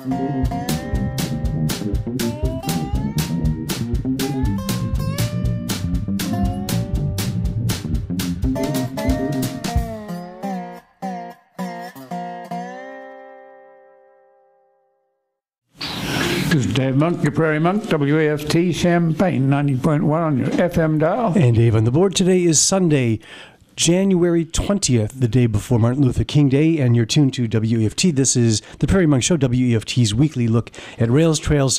This is Dave Monk, your Prairie Monk, WAFT Champaign, 90.1 on your FM dial. And Dave on the board. Today is Sunday, January 20th, the day before Martin Luther King Day, and you're tuned to WEFT. This is the Prairie Monk Show, WEFT's weekly look at rails, trails,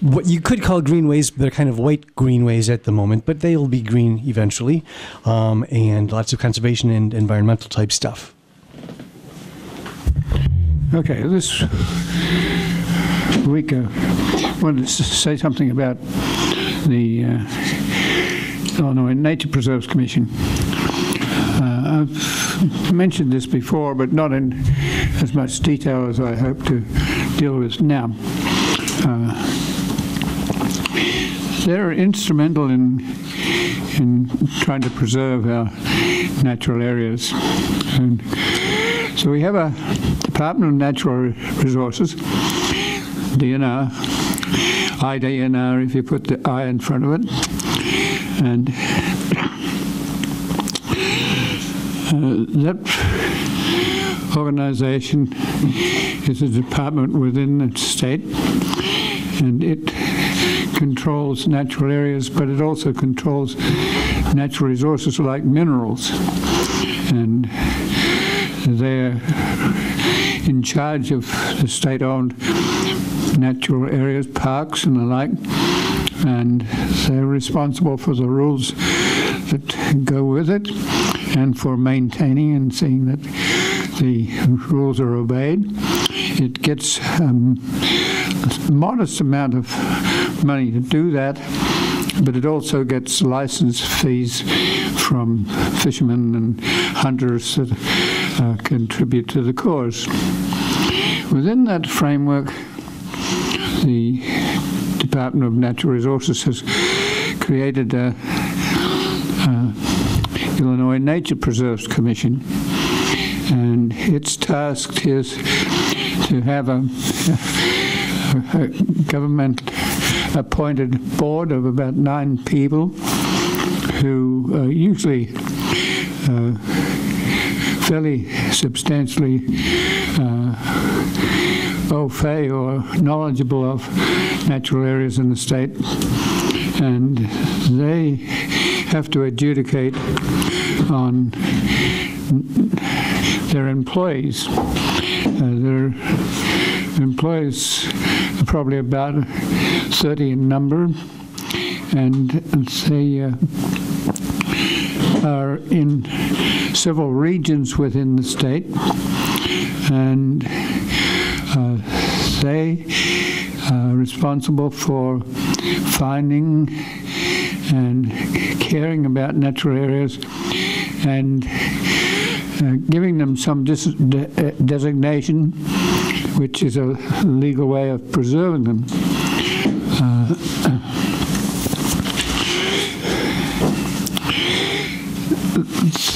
what you could call greenways. They're kind of white greenways at the moment, but they'll be green eventually, and lots of conservation and environmental type stuff. Okay, this week I wanted to say something about the Illinois Nature Preserves Commission. I've mentioned this before, but not in as much detail as I hope to deal with now. They're instrumental in trying to preserve our natural areas. And so we have a Department of Natural Resources, DNR, IDNR if you put the I in front of it, and that organization is a department within the state, and it controls natural areas, but it also controls natural resources like minerals, and they're in charge of the state-owned natural areas, parks and the like, and they're responsible for the rules that go with it and for maintaining and seeing that the rules are obeyed. It gets a modest amount of money to do that, but it also gets license fees from fishermen and hunters that contribute to the cause. Within that framework, the Department of Natural Resources has created a Illinois Nature Preserves Commission, and its task is to have a government-appointed board of about 9 people who usually fairly substantially au fait or knowledgeable of natural areas in the state, and they have to adjudicate on their employees. Their employees are probably about 30 in number, and they are in several regions within the state, and they are responsible for finding and caring about natural areas and giving them some designation, which is a legal way of preserving them.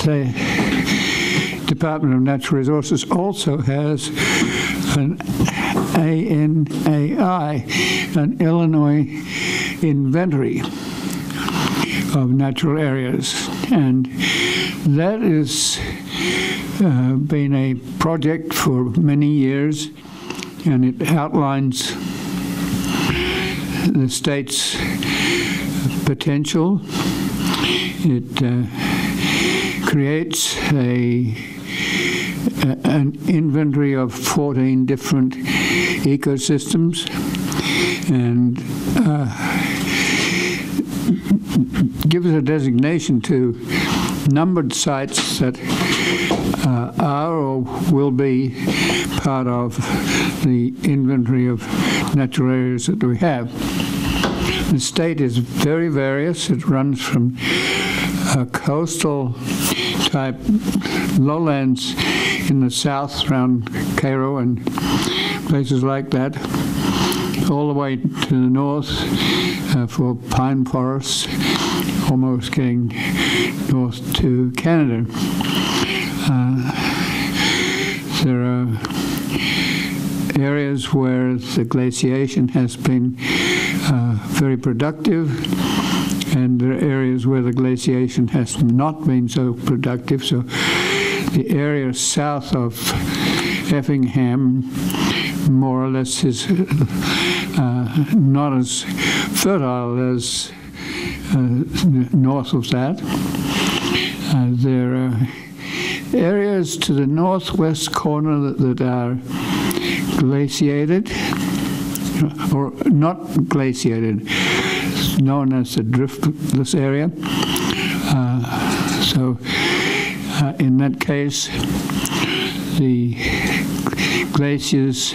The Department of Natural Resources also has an ANAI, an Illinois Inventory of Natural Areas, and that has been a project for many years, and it outlines the state's potential. It creates an inventory of 14 different ecosystems, and gives a designation to numbered sites that are or will be part of the inventory of natural areas that we have. The state is very various. It runs from coastal type lowlands in the south around Cairo and places like that, all the way to the north for pine forests, almost getting north to Canada. areas where the glaciation has been very productive, and there are areas where the glaciation has not been so productive. So the area south of Effingham more or less is not as fertile as north of that. There are areas to the northwest corner that are glaciated, or not glaciated, known as the driftless area. So in that case, the glaciers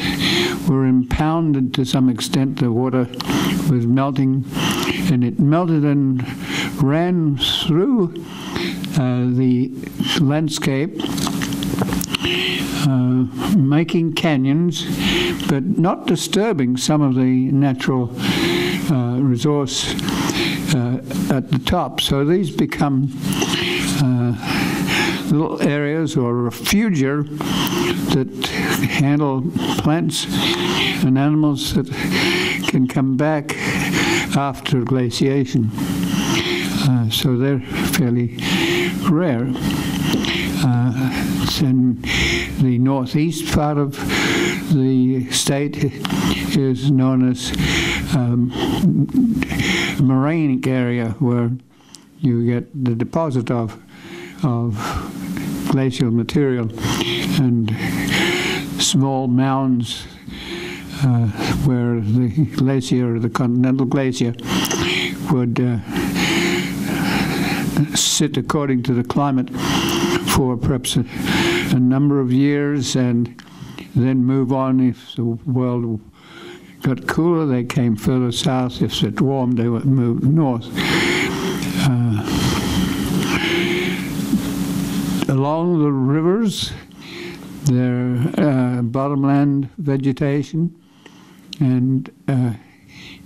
were impounded to some extent. The water was melting, and it melted and ran through the landscape, making canyons, but not disturbing some of the natural resource at the top. So these become little areas or refugia that handle plants and animals that can come back after glaciation. So they're fairly rare. And the northeast part of the state is known as morainic area, where you get the deposit of glacial material and small mounds where the glacier, the continental glacier, would sit according to the climate for perhaps a number of years and then move on. If the world got cooler, they came further south. If it warmed, they would move north. Along the rivers, there are bottomland vegetation, and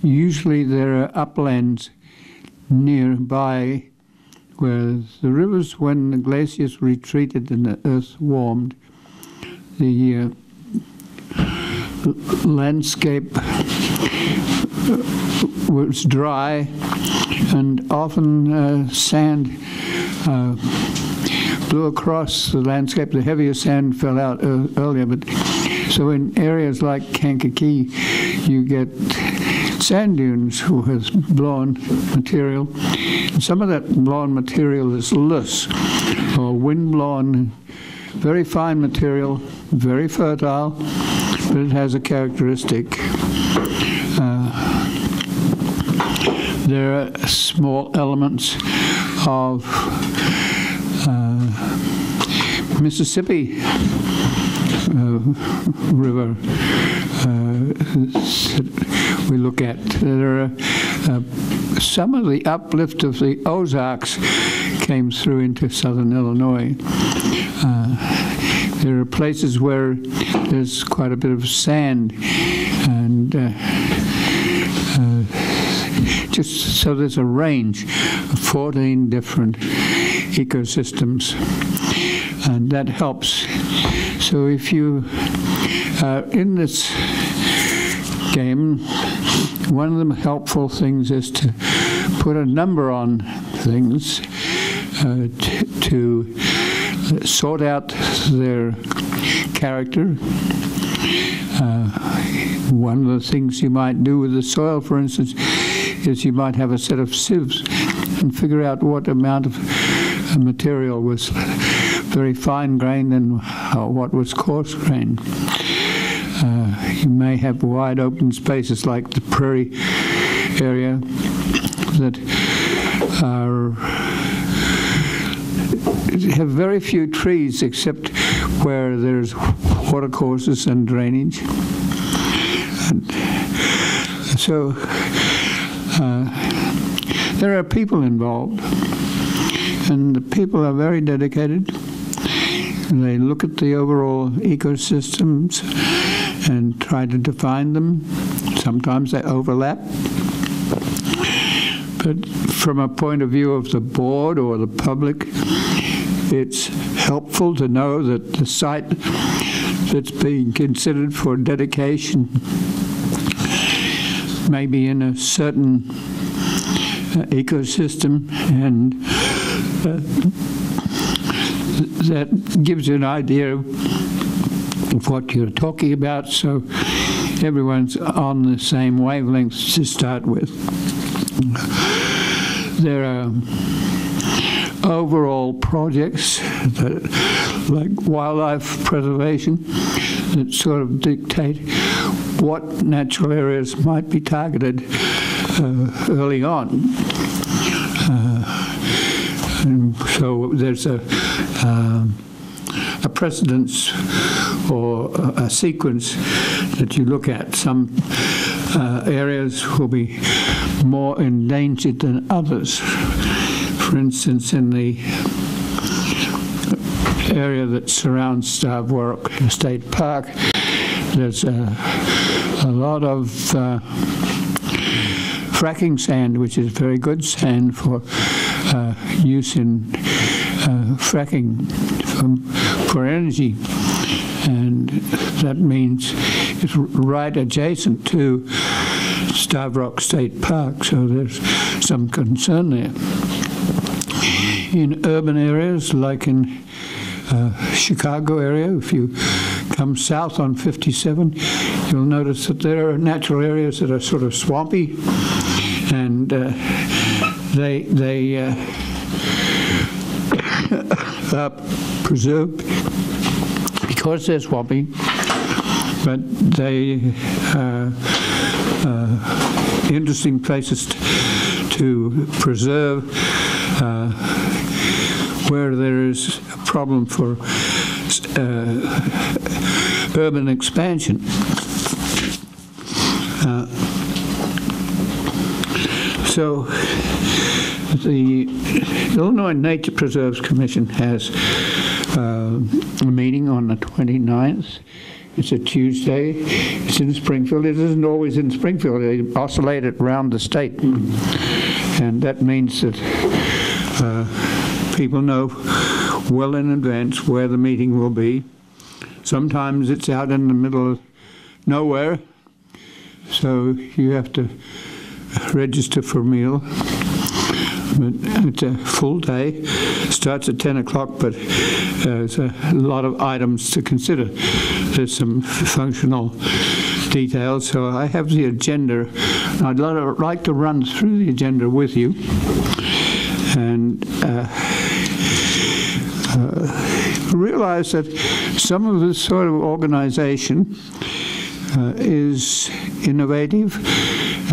usually there are uplands nearby where the rivers, when the glaciers retreated and the earth warmed, the landscape was dry, and often sand blew across the landscape. The heavier sand fell out earlier, but so in areas like Kankakee, you get sand dunes with blown material. And some of that blown material is loose or wind-blown, very fine material, very fertile, but it has a characteristic. There are small elements of Mississippi River we look at. There are some of the uplift of the Ozarks came through into southern Illinois. There are places where there's quite a bit of sand, and just so there's a range of 14 different ecosystems, and that helps. So if you are in this game, one of the helpful things is to put a number on things, to sort out their character. One of the things you might do with the soil, for instance, is you might have a set of sieves and figure out what amount of material was very fine-grained and what was coarse-grained. You may have wide open spaces like the prairie area that have very few trees except where there's watercourses and drainage. And so there are people involved, and the people are very dedicated. They look at the overall ecosystems and try to define them. Sometimes they overlap. But from a point of view of the board or the public, it's helpful to know that the site that's being considered for dedication, maybe in a certain ecosystem, and that gives you an idea of what you're talking about, so everyone's on the same wavelength to start with. There are overall projects that, like wildlife preservation, that sort of dictate what natural areas might be targeted early on. And so there's a precedence or a sequence that you look at. Some areas will be more endangered than others. For instance, in the area that surrounds Starved State Park, there's a lot of fracking sand, which is very good sand for use in fracking for energy. And that means it's right adjacent to Starved State Park, so there's some concern there. In urban areas, like in Chicago area, if you come south on 57, you'll notice that there are natural areas that are sort of swampy, and they are preserved because they're swampy, but they are interesting places to preserve where there is a problem for urban expansion. So the Illinois Nature Preserves Commission has a meeting on the 29th. It's a Tuesday. It's in Springfield. It isn't always in Springfield. They oscillate it around the state. And that means that people know well in advance where the meeting will be. Sometimes it's out in the middle of nowhere, so you have to register for a meal. But it's a full day. Starts at 10 o'clock, but there's a lot of items to consider. There's some functional details, so I have the agenda. I'd like to run through the agenda with you, and realize that some of this sort of organization is innovative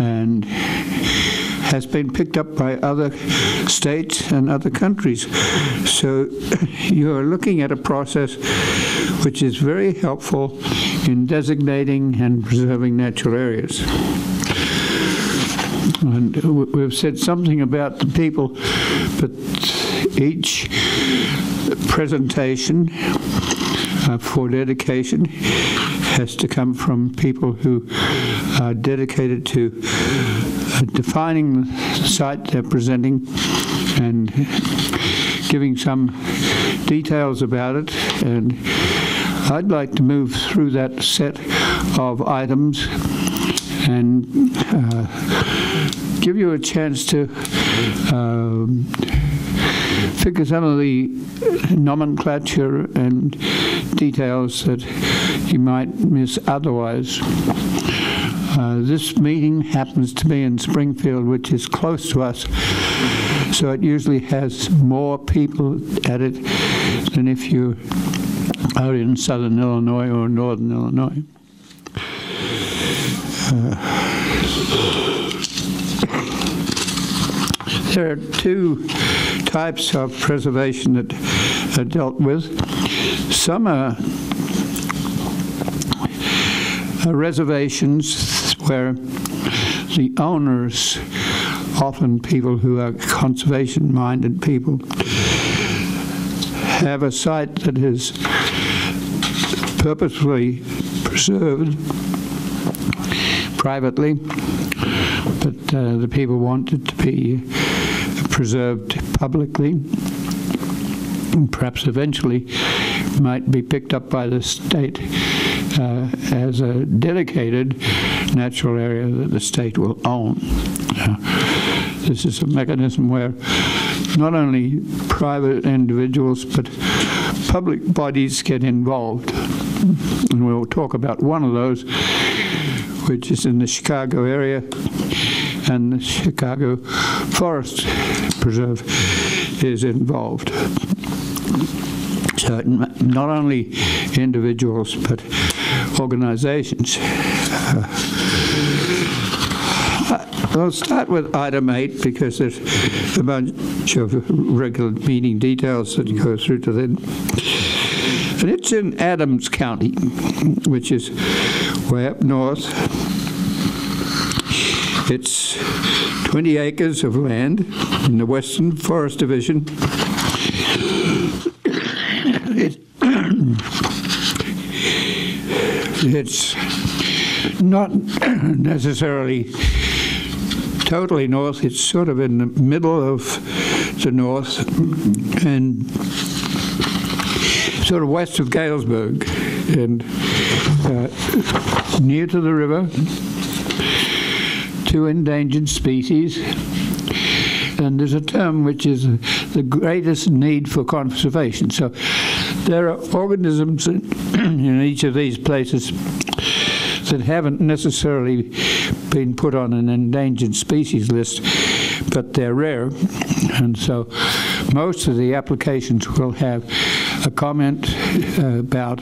and has been picked up by other states and other countries. So you're looking at a process which is very helpful in designating and preserving natural areas. And we've said something about the people, but each presentation for dedication has to come from people who are dedicated to defining the site they're presenting and giving some details about it. And I'd like to move through that set of items and give you a chance to figure some of the nomenclature and details that you might miss otherwise. This meeting happens to be in Springfield, which is close to us, so it usually has more people at it than if you're out in southern Illinois or northern Illinois. There are two types of preservation that are dealt with. Some are reservations where the owners, often people who are conservation-minded people, have a site that is purposefully preserved privately, but the people want it to be preserved publicly, and perhaps eventually might be picked up by the state as a dedicated natural area that the state will own. This is a mechanism where not only private individuals but public bodies get involved. And we'll talk about one of those, which is in the Chicago area, and the Chicago Forest Preserve is involved. So not only individuals, but organizations. I'll start with item 8 because there's a bunch of regular meeting details that go through to then. And it's in Adams County, which is way up north. It's 20 acres of land in the Western Forest Division. It's not necessarily totally north. It's sort of in the middle of the north and sort of west of Galesburg and near to the river. 2 endangered species. And there's a term which is the greatest need for conservation. So there are organisms in each of these places that haven't necessarily been put on an endangered species list, but they're rare. And so most of the applications will have a comment about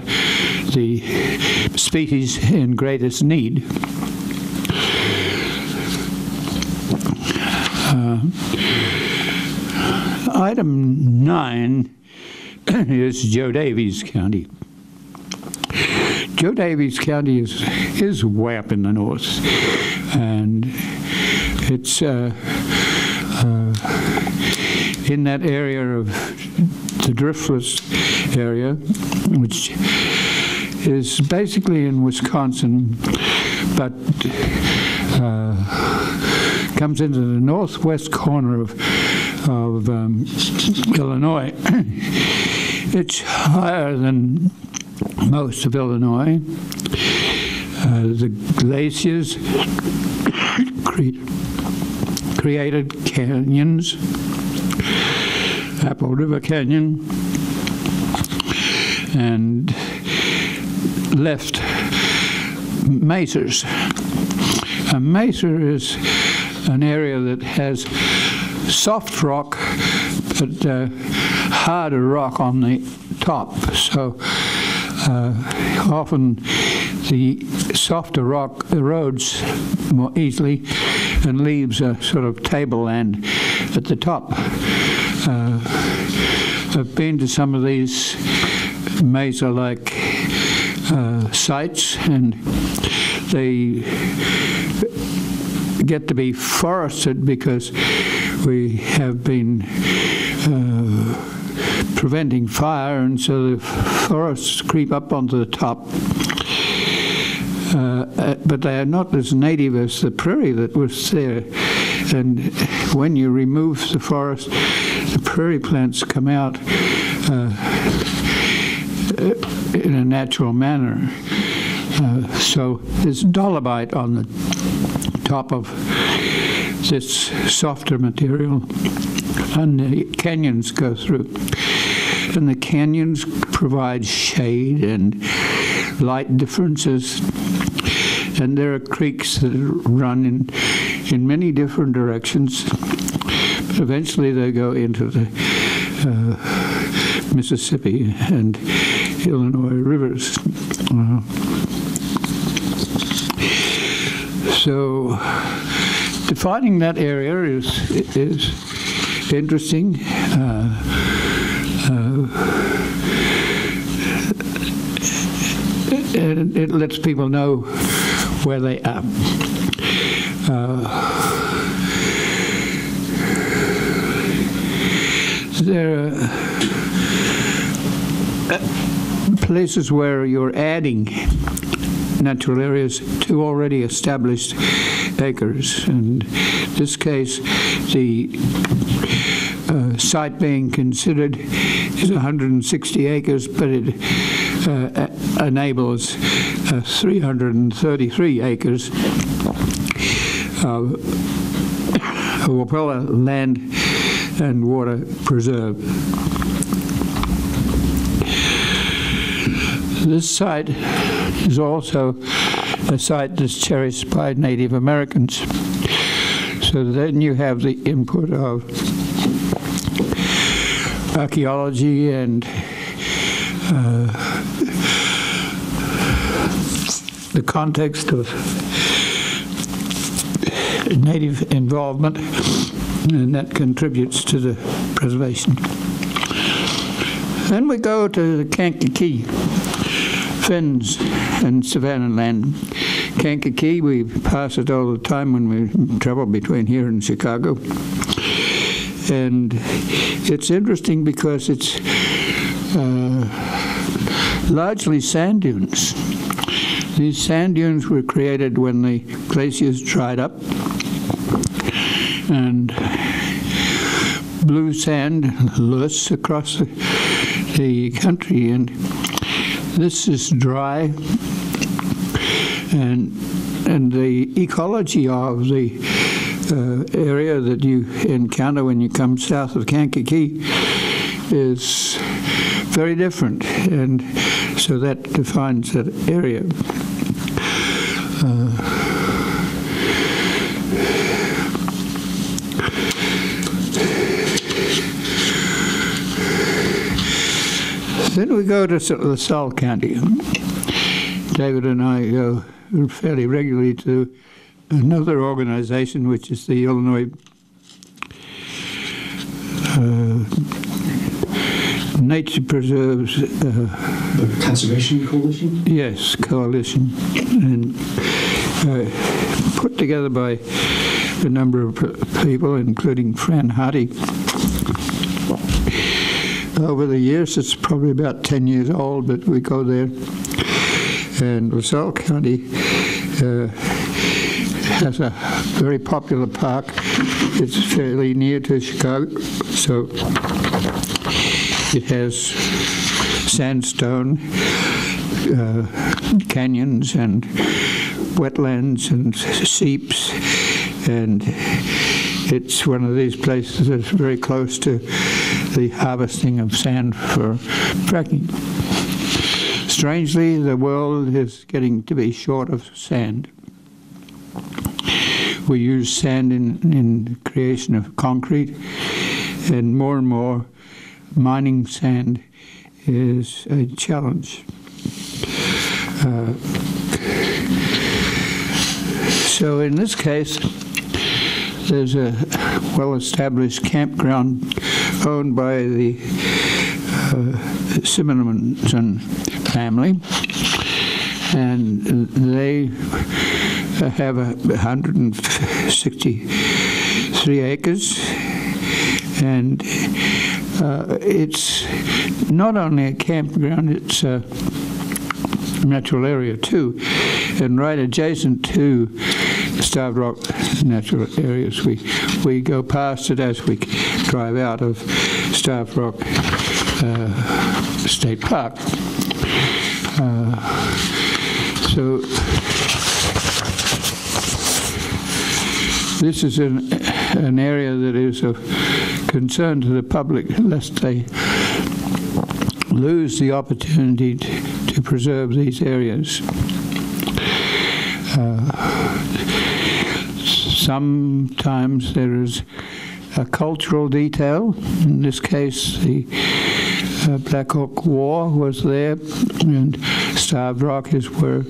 the species in greatest need. Item 9 is Joe Davies County. Joe Davies County is way up in the north, and it's in that area of the driftless area, which is basically in Wisconsin, but comes into the northwest corner of Illinois. It's higher than most of Illinois. The glaciers created canyons, Apple River Canyon, and left mesas. A mesa is an area that has soft rock, but harder rock on the top. So often the softer rock erodes more easily and leaves a sort of tableland at the top. I've been to some of these mesa-like sites, and they get to be forested because we have been preventing fire, and so the forests creep up onto the top. But they are not as native as the prairie that was there. And when you remove the forest, the prairie plants come out in a natural manner. So there's dolomite on the top of this softer material, and the canyons go through. And the canyons provide shade and light differences. And there are creeks that run in many different directions. But eventually they go into the Mississippi and Illinois rivers. So defining that area is interesting. And it lets people know where they are. There are places where you're adding natural areas to already established acres. In this case, the site being considered is 160 acres, but it enables 333 acres of Wapella land and water preserve. This site is also a site that's cherished by Native Americans. So then you have the input of archaeology and the context of Native involvement, and that contributes to the preservation. Then we go to the Kankakee fens and savanna land. Kankakee, we pass it all the time when we travel between here and Chicago. And it's interesting because it's largely sand dunes. These sand dunes were created when the glaciers dried up, and blue sand loose across the country. And this is dry, and the ecology of the area that you encounter when you come south of Kankakee is very different, and so that defines that area. Then we go to LaSalle County. David and I go fairly regularly to another organization, which is the Illinois Nature Preserves the Conservation Coalition? Yes, coalition, and put together by a number of people, including Fran Hardy. Over the years, it's probably about 10 years old, but we go there. And LaSalle County has a very popular park. It's fairly near to Chicago, so it has sandstone, canyons and wetlands and seeps, and it's one of these places that's very close to the harvesting of sand for fracking. Strangely, the world is getting to be short of sand. We use sand in the creation of concrete, and more mining sand is a challenge. So in this case, there's a well-established campground owned by the Simonson family, and they have 163 acres, and it's not only a campground, it's a natural area too, and right adjacent to Starved Rock natural areas. We go past it as we drive out of Starved Rock State Park. So this is an area that is of concern to the public, lest they lose the opportunity to preserve these areas. Sometimes there is a cultural detail. In this case, the Black Hawk War was there, and Starved Rock is where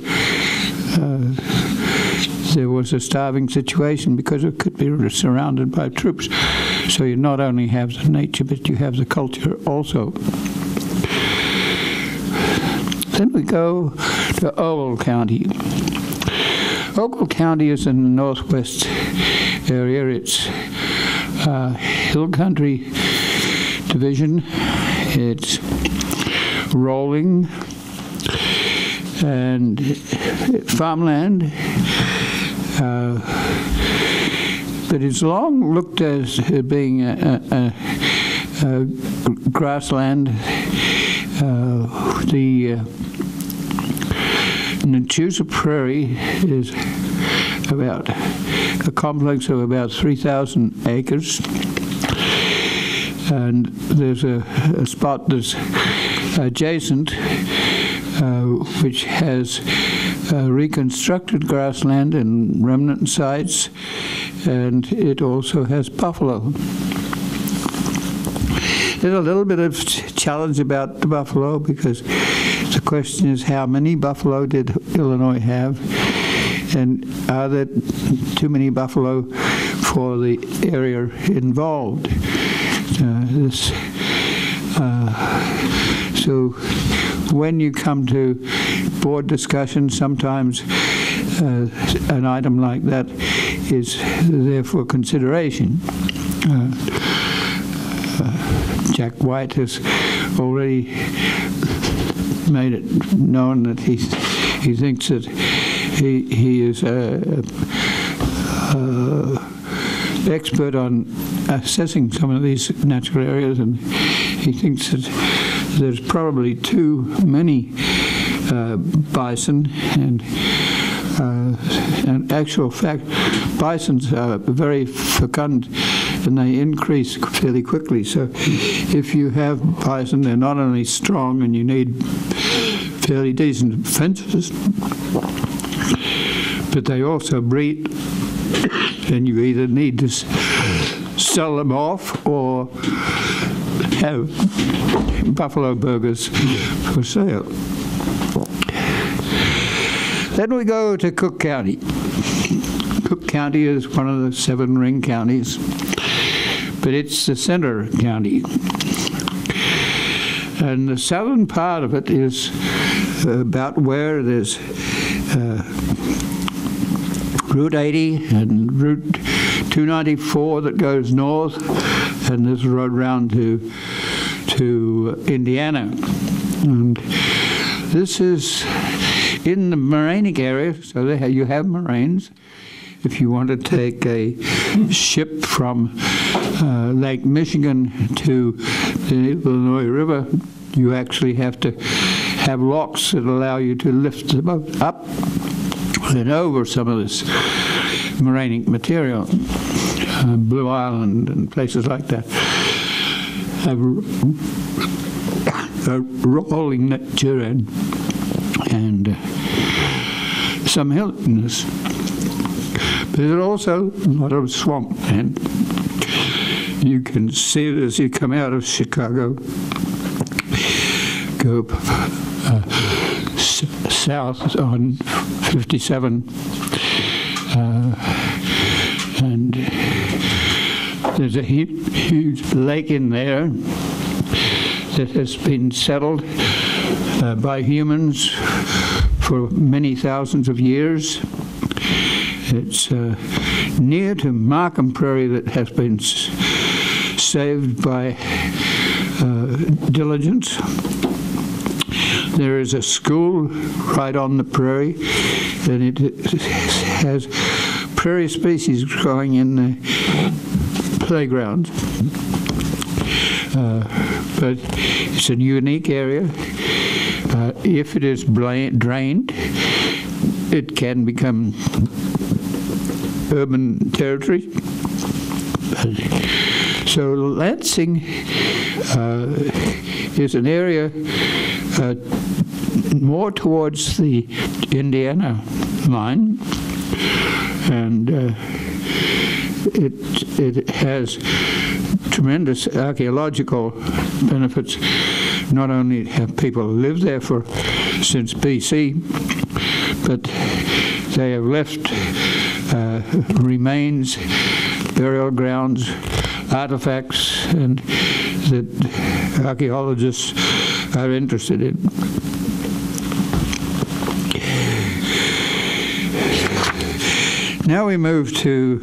there was a starving situation because it could be surrounded by troops. So you not only have the nature, but you have the culture also. Then we go to Ogle County. Ogle County is in the northwest area. It's hill country division. It's rolling and farmland, but it's long looked as being a grassland. The Nachusa Prairie is about a complex of about 3,000 acres. And there's a spot that's adjacent, which has reconstructed grassland and remnant sites, and it also has buffalo. There's a little bit of challenge about the buffalo, because the question is, how many buffalo did Illinois have, and are there too many buffalo for the area involved? So when you come to board discussion, sometimes an item like that is there for consideration. Jack White has already made it known that he thinks that he is expert on assessing some of these natural areas, and he thinks that there's probably too many bison, and in actual fact, bisons are very fecund and they increase fairly quickly. So if you have bison, they're not only strong and you need fairly decent fences, but they also breed, and you either need to sell them off or have buffalo burgers for sale. Then we go to Cook County. Cook County is one of the 7 ring counties, but it's the center county. And the southern part of it is about where there's Route 80 and Route 294 that goes north, and there's a road round to Indiana. And this is in the morainic area, so you have moraines. If you want to take a ship from Lake Michigan to the Illinois River, you actually have to have locks that allow you to lift the boat up and over some of this morainic material. Blue Island and places like that have a rolling nature and some hilliness. But there's also a lot of swamp, and you can see it as you come out of Chicago, go south on 57, and there's a huge lake in there that has been settled by humans for many thousands of years. It's near to Markham Prairie that has been saved by diligence. There is a school right on the prairie, and it has prairie species growing in the playground. But it's a unique area. If it is drained, it can become urban territory. So Lansing is an area more towards the Indiana line, and it has tremendous archaeological benefits. Not only have people lived there since BC, but they have left remains, burial grounds, artifacts, and that archaeologists are interested in. Now we move to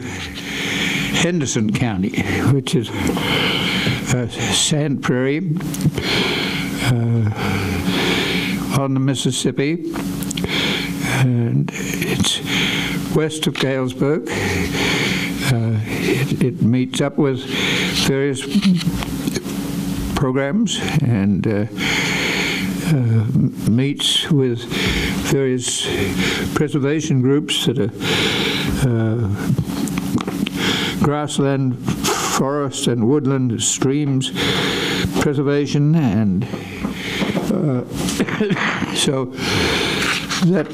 Henderson County, which is sand prairie on the Mississippi, and it's west of Galesburg. It meets up with various programs and meets with various preservation groups that are grassland, forest, and woodland, streams preservation, and so that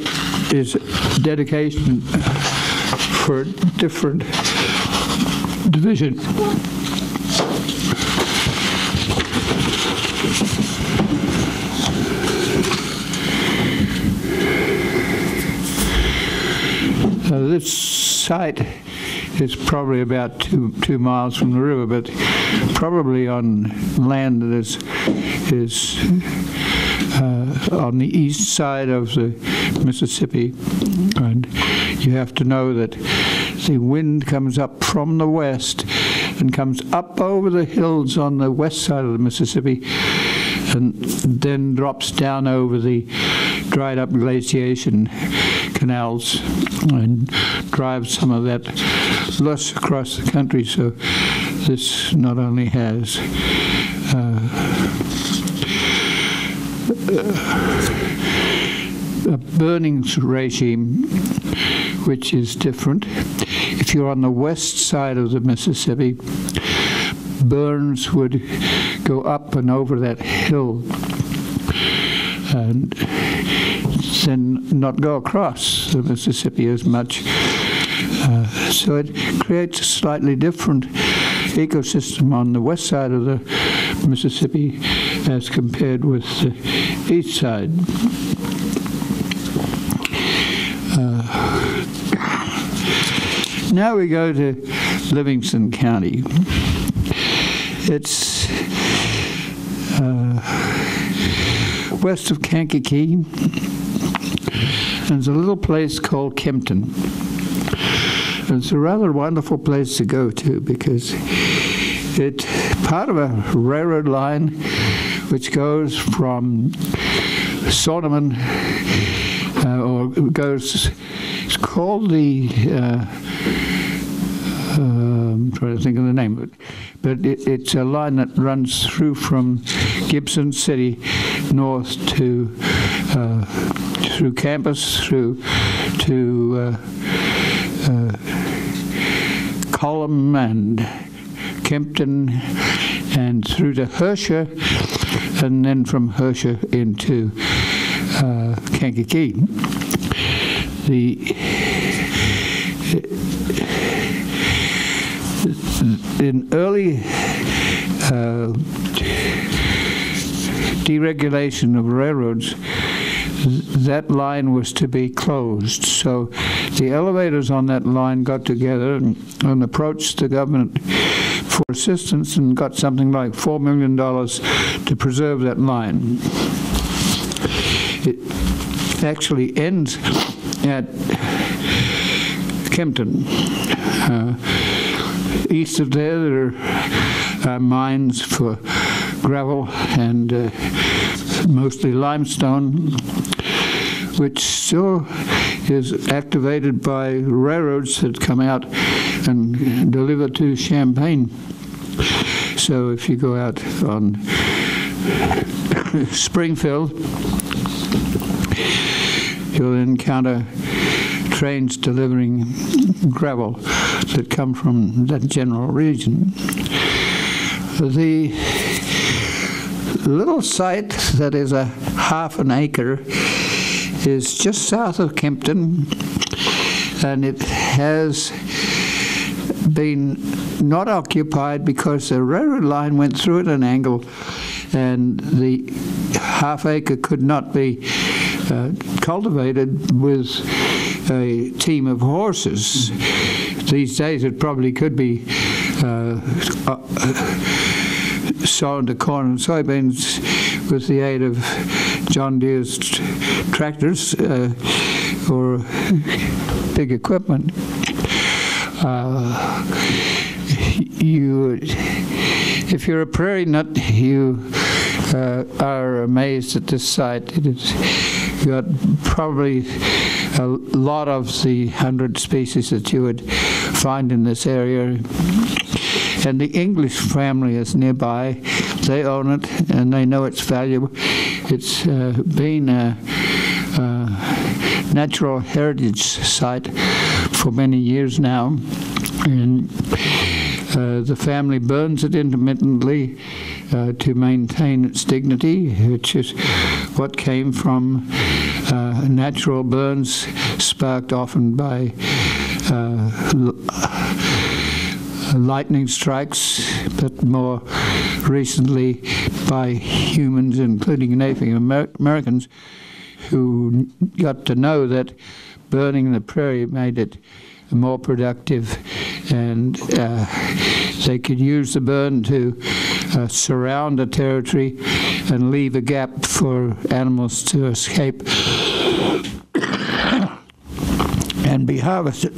is dedication for different division. This site is probably about two miles from the river, but probably on land that is on the east side of the Mississippi. And you have to know that the wind comes up from the west and comes up over the hills on the west side of the Mississippi and then drops down over the dried up glaciation canals and drives some of that loess across the country. So this not only has a burning regime, which is different. If you're on the west side of the Mississippi, burns would go up and over that hill and then not go across the Mississippi as much. So it creates a slightly different ecosystem on the west side of the Mississippi as compared with the east side. Now we go to Livingston County. It's west of Kankakee. There's a little place called Kempton. It's a rather wonderful place to go to because it's part of a railroad line which goes from Sonneman, or goes, it's called the, I'm trying to think of the name of it, but it's a line that runs through from Gibson City north to through Campus, through to Colum and Kempton, and through to Herscher, and then from Herscher into Kankakee. In early deregulation of railroads, that line was to be closed. So the elevators on that line got together and approached the government for assistance and got something like $4 million to preserve that line. It actually ends at Kempton. East of there are mines for gravel and mostly limestone, which still is activated by railroads that come out and deliver to Champaign. So if you go out on Springfield, you'll encounter trains delivering gravel that come from that general region. The little site that is a half an acre is just south of Kempton, and it has been not occupied because the railroad line went through at an angle and the half acre could not be cultivated with a team of horses. These days it probably could be sown to corn and soybeans with the aid of John Deere's tractors or big equipment. If you're a prairie nut, you are amazed at this site. It's got probably a lot of the 100 species that you would find in this area. And the English family is nearby. They own it, and they know its value. It's been a natural heritage site for many years now, and the family burns it intermittently to maintain its dignity, which is what came from natural burns sparked often by lightning strikes, but more recently by humans, including Native Americans, who got to know that burning the prairie made it more productive, and they could use the burn to surround a territory and leave a gap for animals to escape and be harvested.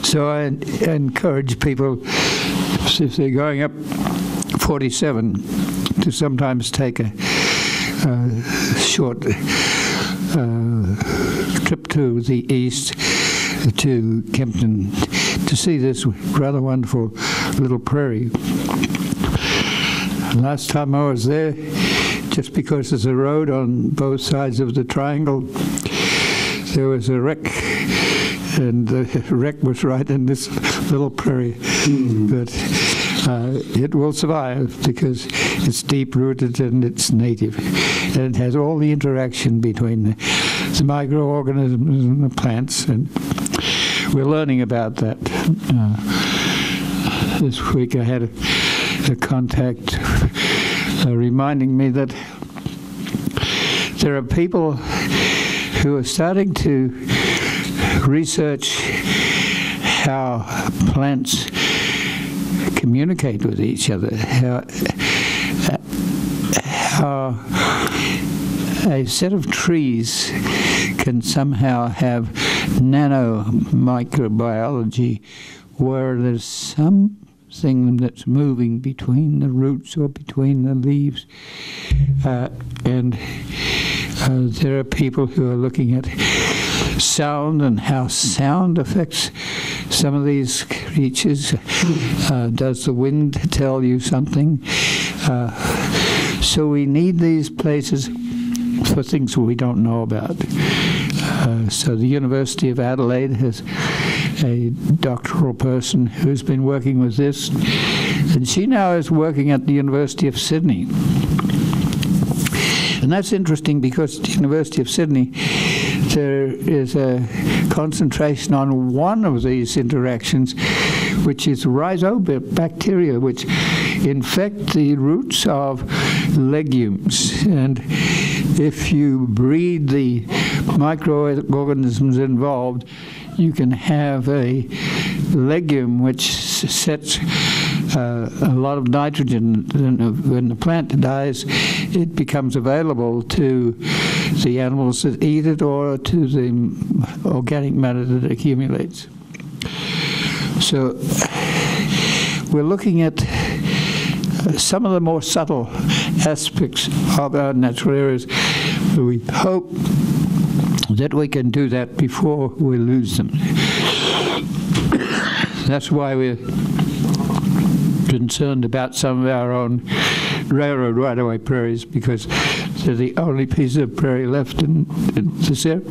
So I encourage people, if they're going up 47, to sometimes take a short trip to the east, to Kempton, to see this rather wonderful little prairie. Last time I was there, just because there's a road on both sides of the triangle, there was a wreck, and the wreck was right in this little prairie. But it will survive because it's deep-rooted and it's native. And it has all the interaction between the microorganisms and the plants, and we're learning about that. This week I had a contact reminding me that there are people who are starting to research how plants communicate with each other, how a set of trees can somehow have nanomicrobiology where there's something that's moving between the roots or between the leaves. And there are people who are looking at sound and how sound affects some of these creatures. Does the wind tell you something? So we need these places for things we don't know about. So the University of Adelaide has a doctoral person who's been working with this, and she now is working at the University of Sydney. And that's interesting because at the University of Sydney there is a concentration on one of these interactions, which is rhizobacteria, which infect the roots of legumes. And if you breed the microorganisms involved, you can have a legume which sets a lot of nitrogen. When the plant dies, it becomes available to the animals that eat it or to the organic matter that accumulates. So we're looking at some of the more subtle aspects of our natural areas. We hope that we can do that before we lose them. That's why we're concerned about some of our own railroad right-of-way prairies, because they're the only piece of prairie left in this area.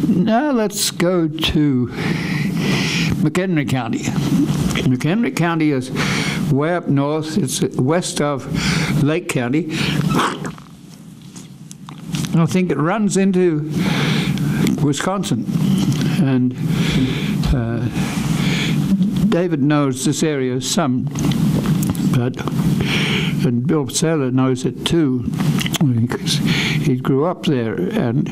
Now let's go to McHenry County. McHenry County is way up north. It's west of Lake County. I think it runs into Wisconsin. And David knows this area some, and Bill Saylor knows it too, because he grew up there. And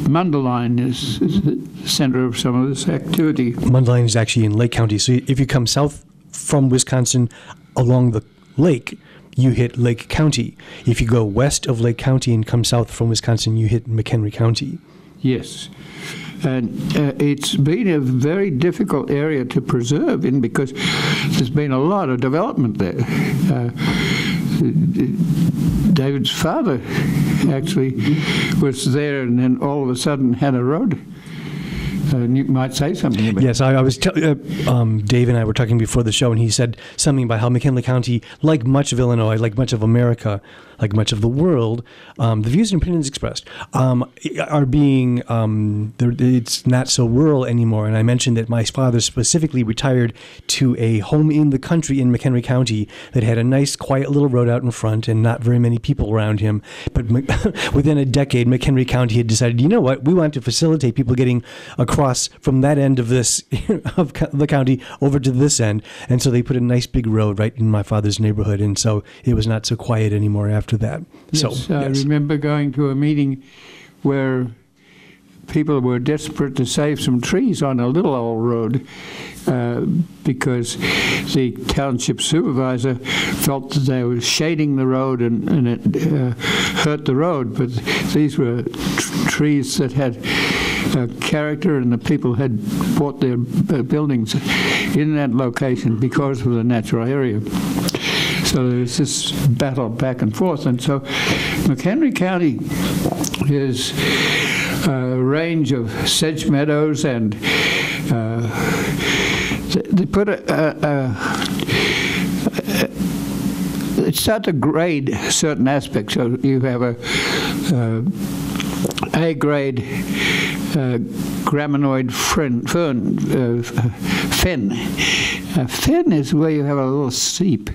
Mundelein is the center of some of this activity. Mundelein is actually in Lake County. So if you come south from Wisconsin along the lake, you hit Lake County. If you go west of Lake County and come south from Wisconsin, you hit McHenry County. Yes. And it's been a very difficult area to preserve in because there's been a lot of development there. David's father actually was there and then all of a sudden had a road. And you might say something about Yes, I was. Dave and I were talking before the show, and he said something about how McKinley County, like much of Illinois, like much of America, like much of the world, the views and opinions expressed are being. It's not so rural anymore. And I mentioned that my father specifically retired to a home in the country in McHenry County that had a nice, quiet little road out in front and not very many people around him. But within a decade, McHenry County had decided, you know what, we want to facilitate people getting across from that end of this of the county over to this end, and so they put a nice big road right in my father's neighborhood, and so it was not so quiet anymore after that. Yes, I remember going to a meeting where people were desperate to save some trees on a little old road because the township supervisor felt that they were shading the road and it hurt the road, but these were trees that had character, and the people had bought their buildings in that location because of the natural area. So there's this battle back and forth, and so McHenry County is a range of sedge meadows, and they put they start to grade certain aspects. So you have a grade graminoid fen. Fen is where you have a little seep.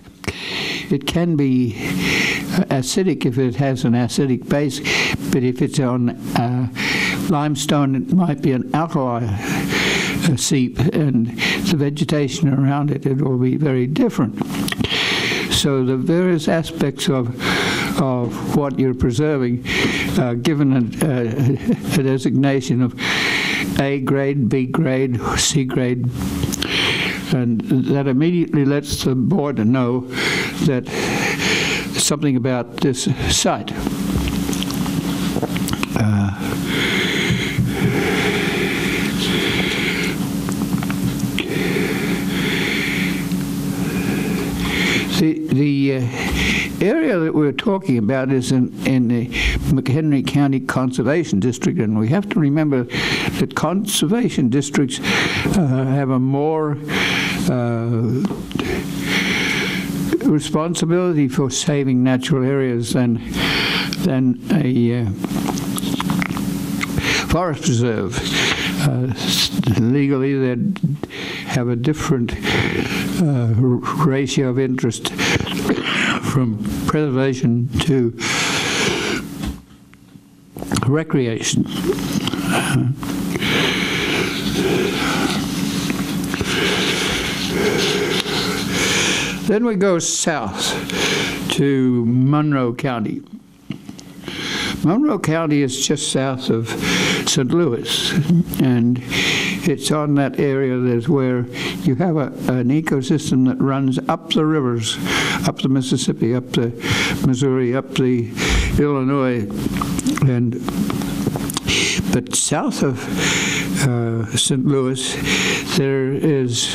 It can be acidic if it has an acidic base, but if it's on limestone, it might be an alkali seep, and the vegetation around it will be very different. So the various aspects of what you're preserving, given a designation of A grade, B grade, C grade, and that immediately lets the board know that something about this site. The area that we're talking about is in the McHenry County Conservation District, and we have to remember that conservation districts have a more responsibility for saving natural areas than a forest preserve. Legally, they have a different ratio of interest from preservation to recreation. Then we go south to Monroe County. Monroe County is just south of St. Louis, and it's on that area that's where you have an ecosystem that runs up the rivers, up the Mississippi, up the Missouri, up the Illinois, but south of St. Louis, there is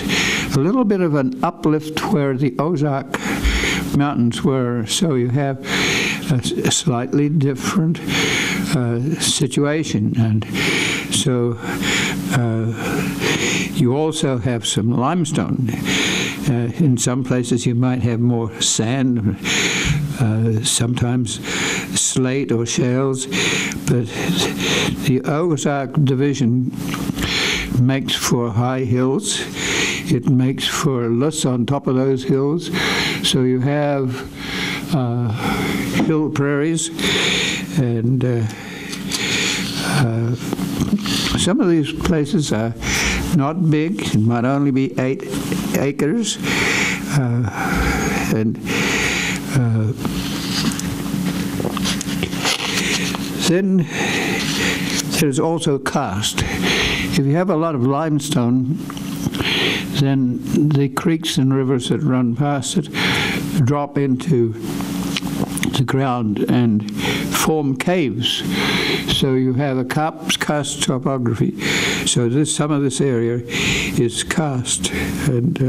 a little bit of an uplift where the Ozark Mountains were, so you have a slightly different situation, and so you also have some limestone. In some places you might have more sand, sometimes slate or shales, but the Ozark Division makes for high hills. It makes for loess on top of those hills, so you have hill prairies, and some of these places are not big. It might only be 8 acres, and then there's also karst. If you have a lot of limestone, then the creeks and rivers that run past it drop into the ground and form caves. So you have a karst topography. So some of this area is karst, and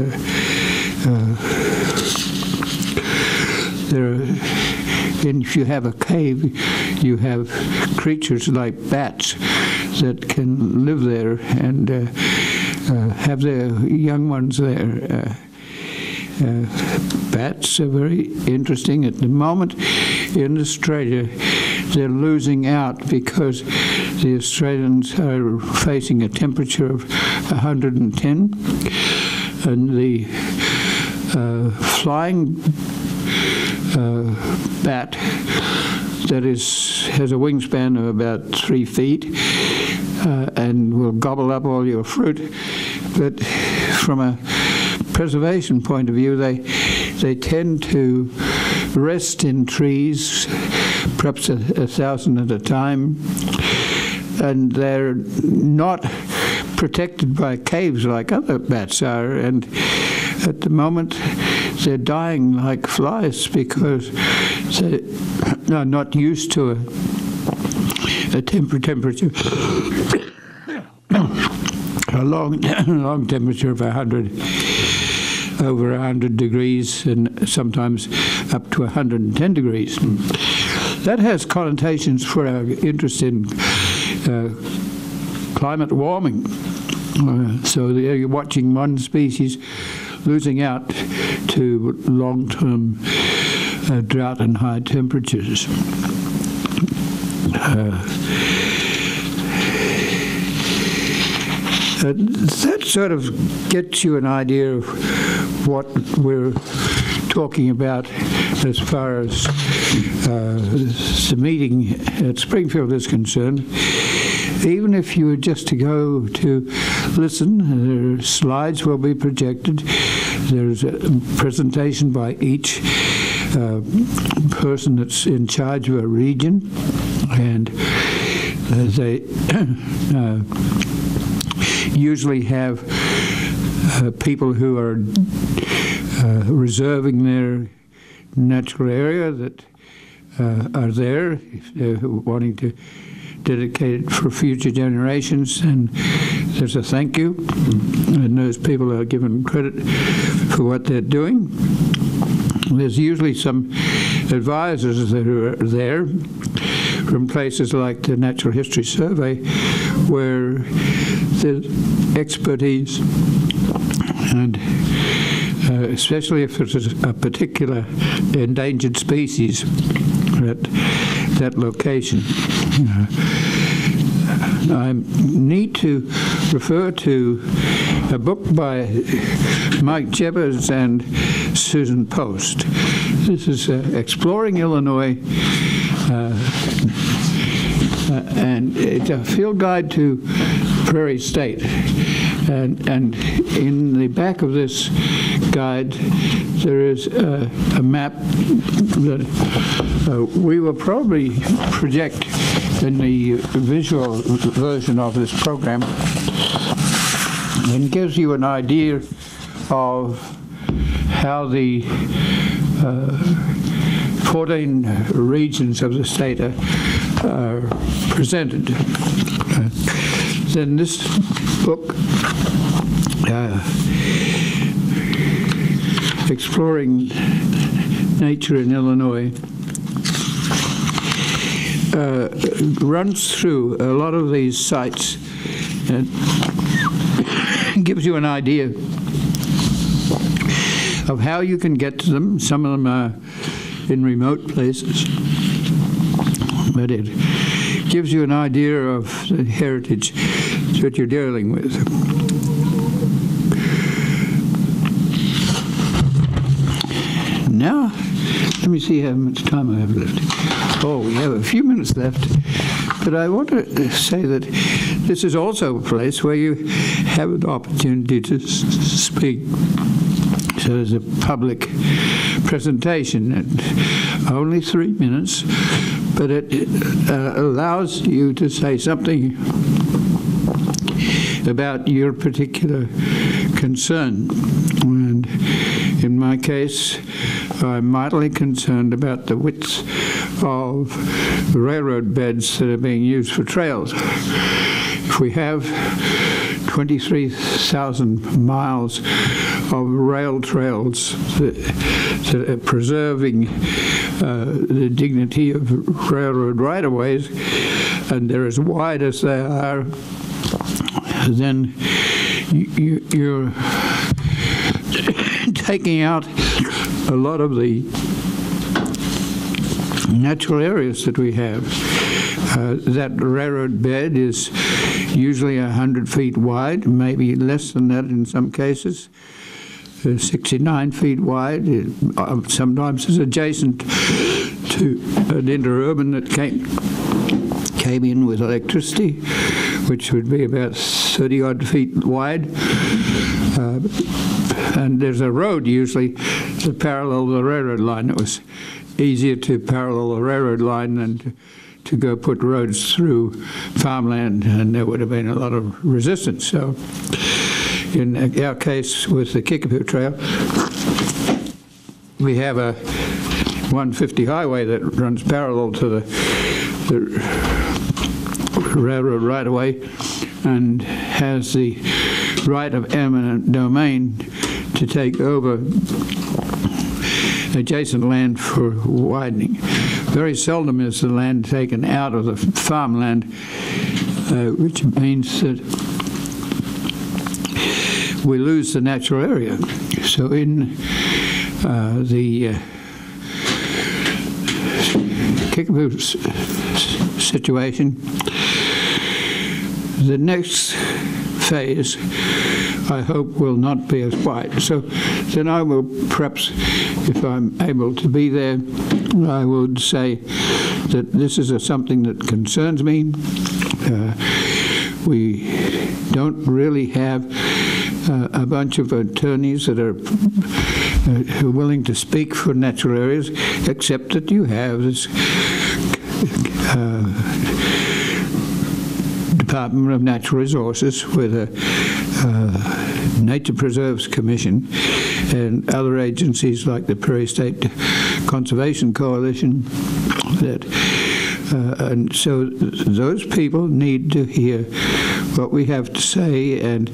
if you have a cave, you have creatures like bats that can live there and have their young ones there. Bats are very interesting. At the moment in Australia, they're losing out because the Australians are facing a temperature of 110, and the flying bat that has a wingspan of about 3 feet and will gobble up all your fruit, but from a preservation point of view, they tend to rest in trees, perhaps 1,000 at a time, and they're not protected by caves like other bats are, and at the moment they're dying like flies because they are not used to a temperature, a long temperature of over 100 degrees, and sometimes up to 110 degrees. That has connotations for our interest in climate warming. So you're watching one species losing out to long-term drought and high temperatures. That sort of gets you an idea of what we're talking about as far as the meeting at Springfield is concerned. Even if you were just to go to listen, their slides will be projected. There's a presentation by each person that's in charge of a region, and they usually have people who are reserving their natural area that are there, if they're wanting to dedicate it for future generations, and there's a thank you, and those people are given credit for what they're doing. There's usually some advisors that are there from places like the Natural History Survey, where the expertise, and especially if it's a particular endangered species at that location. I need to refer to a book by Mike Jebbers and Susan Post. This is Exploring Illinois, and it's a field guide to Prairie State. And in the back of this guide, there is a map that we will probably project in the visual version of this program, and gives you an idea of how the 14 regions of the state are presented. Then this book, Exploring Nature in Illinois, runs through a lot of these sites and gives you an idea of how you can get to them. Some of them are in remote places, but it gives you an idea of the heritage that you're dealing with. Now, let me see how much time I have left. Oh, we have a few minutes left, but I want to say that this is also a place where you have an opportunity to speak. So there's a public presentation, and only 3 minutes, but it allows you to say something about your particular concern. And in my case, I'm mightily concerned about the width of railroad beds that are being used for trails. If we have 23,000 miles of rail trails that are preserving the dignity of railroad right-of-ways, and they're as wide as they are, then you're taking out a lot of the natural areas that we have. That railroad bed is usually 100 feet wide, maybe less than that in some cases. 69 feet wide. It sometimes is adjacent to an interurban that came in with electricity, which would be about 30-odd feet wide. And there's a road usually to parallel the railroad line. It was easier to parallel the railroad line than to go put roads through farmland, and there would have been a lot of resistance. So in our case with the Kickapoo Trail, we have a 150 highway that runs parallel to the railroad right-of-way and has the right of eminent domain to take over adjacent land for widening. Very seldom is the land taken out of the farmland, which means that we lose the natural area. So in the Kickapoo situation, the next phase, I hope, will not be as wide. So then I will perhaps, if I'm able to be there, I would say that this is something that concerns me. We don't really have a bunch of attorneys that are willing to speak for natural areas, except that you have this Department of Natural Resources with a Nature Preserves Commission and other agencies like the Prairie State Conservation Coalition. And so those people need to hear what we have to say and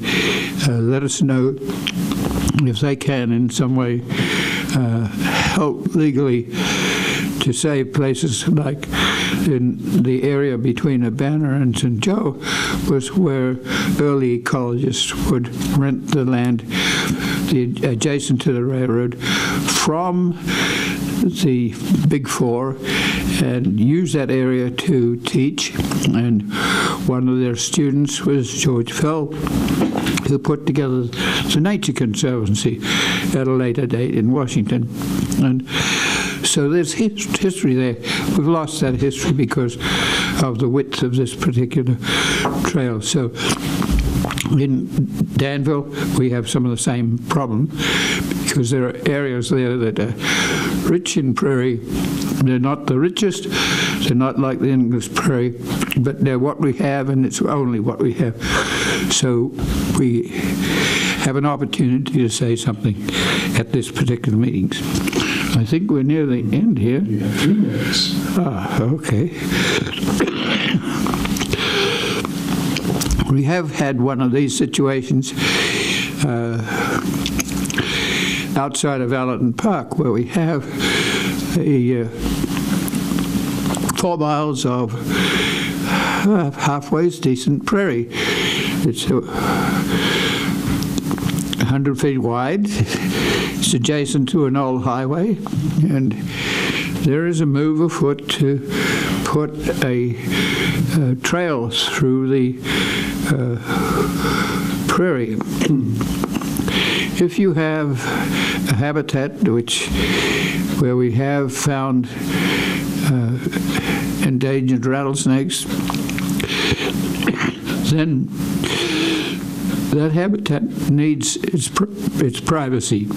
let us know if they can in some way help legally to save places like in the area between Urbana and St. Joe was where early ecologists would rent the land adjacent to the railroad from the Big Four and use that area to teach. And one of their students was George Fell, who put together the Nature Conservancy at a later date in Washington. And so there's history there. We've lost that history because of the width of this particular trail. So in Danville, we have some of the same problem because there are areas there that are rich in prairie. They're not the richest. They're not like the English prairie, but they're what we have, and it's only what we have. So we have an opportunity to say something at this particular meeting. I think we're near the end here. You have 3 minutes. Ah, okay. We have had one of these situations outside of Allerton Park, where we have a 4 miles of halfway decent prairie. It's 100 feet wide. It's adjacent to an old highway, and there is a move afoot to put a trail through the prairie. If you have a habitat where we have found endangered rattlesnakes, then that habitat needs its privacy.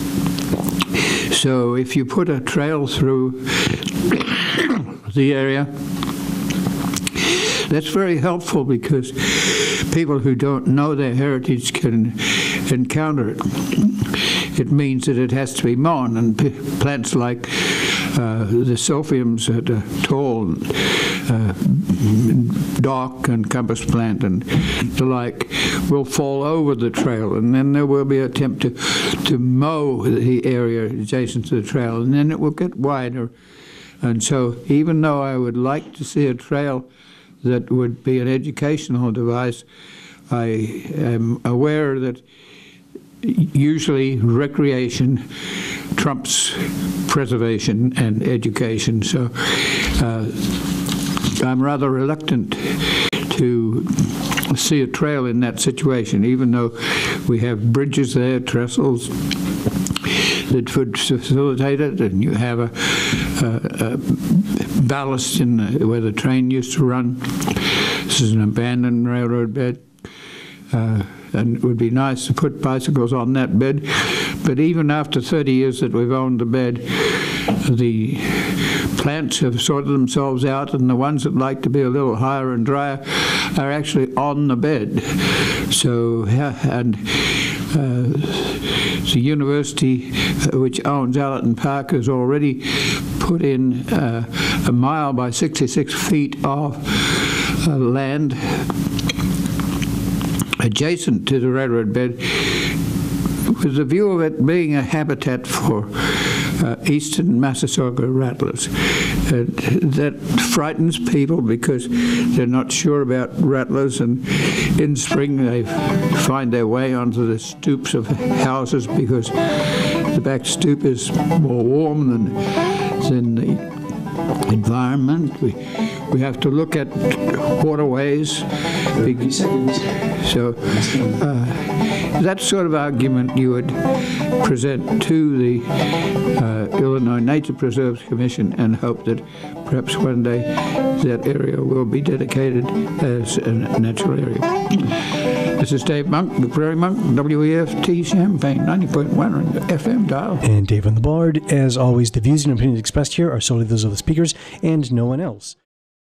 So if you put a trail through the area, that's very helpful because people who don't know their heritage can encounter it. It means that it has to be mown, and plants like the silphiums that are tall, dock and compass plant and the like will fall over the trail, and then there will be an attempt to mow the area adjacent to the trail, and then it will get wider. And so even though I would like to see a trail that would be an educational device, I am aware that usually recreation trumps preservation and education. So I'm rather reluctant to see a trail in that situation, even though we have bridges there, trestles that would facilitate it, and you have a ballast in where the train used to run. This is an abandoned railroad bed, and it would be nice to put bicycles on that bed. But even after 30 years that we've owned the bed, the plants have sorted themselves out, and the ones that like to be a little higher and drier are actually on the bed. So, and the university, which owns Allerton Park, has already put in a mile by 66 feet of land adjacent to the railroad bed, with the view of it being a habitat for eastern Massasauga rattlers. That frightens people because they're not sure about rattlers, and in spring they find their way onto the stoops of houses because the back stoop is more warm than the environment. We have to look at waterways. So that sort of argument you would present to the Illinois Nature Preserves Commission and hope that perhaps one day that area will be dedicated as a natural area. This is Dave Monk, the Prairie Monk, WEFT Champaign, 90.1 on the FM dial. And Dave on the board. As always, the views and opinions expressed here are solely those of the speakers and no one else.